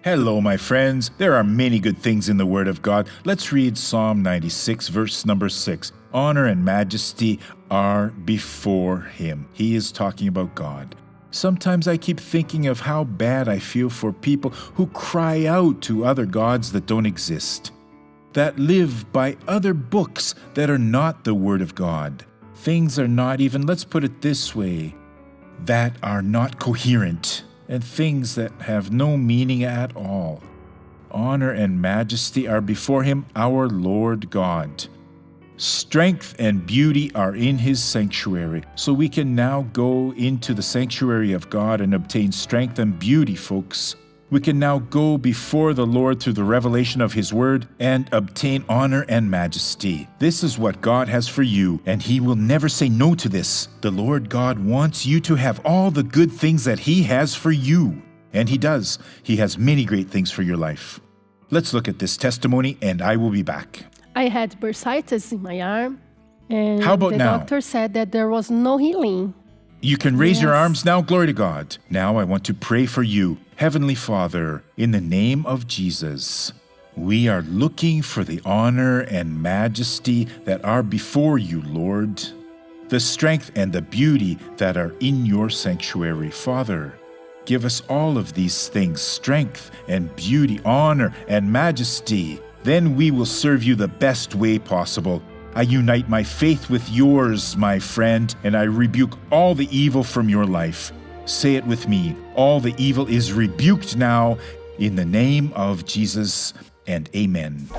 Hello, my friends. There are many good things in the Word of God. Let's read Psalm 96, verse number 6. Honor and majesty are before Him. He is talking about God. Sometimes I keep thinking of how bad I feel for people who cry out to other gods that don't exist, that live by other books that are not the Word of God. Things are not even, let's put it this way, that are not coherent, and things that have no meaning at all. Honor and majesty are before Him, our Lord God. Strength and beauty are in His sanctuary. So we can now go into the sanctuary of God and obtain strength and beauty, folks. We can now go before the Lord through the revelation of His Word and obtain honor and majesty. This is what God has for you, and He will never say no to this. The Lord God wants you to have all the good things that He has for you. And He does. He has many great things for your life. Let's look at this testimony, and I will be back. I had bursitis in my arm, and How about the now? doctor said that there was no healing. You can raise your Yes. arms now. Glory to God. Now I want to pray for you. Heavenly Father, in the name of Jesus, we are looking for the honor and majesty that are before you, Lord, the strength and the beauty that are in your sanctuary. Father, give us all of these things, strength and beauty, honor and majesty. Then we will serve you the best way possible. I unite my faith with yours, my friend, and I rebuke all the evil from your life. Say it with me. All the evil is rebuked now in the name of Jesus, and amen.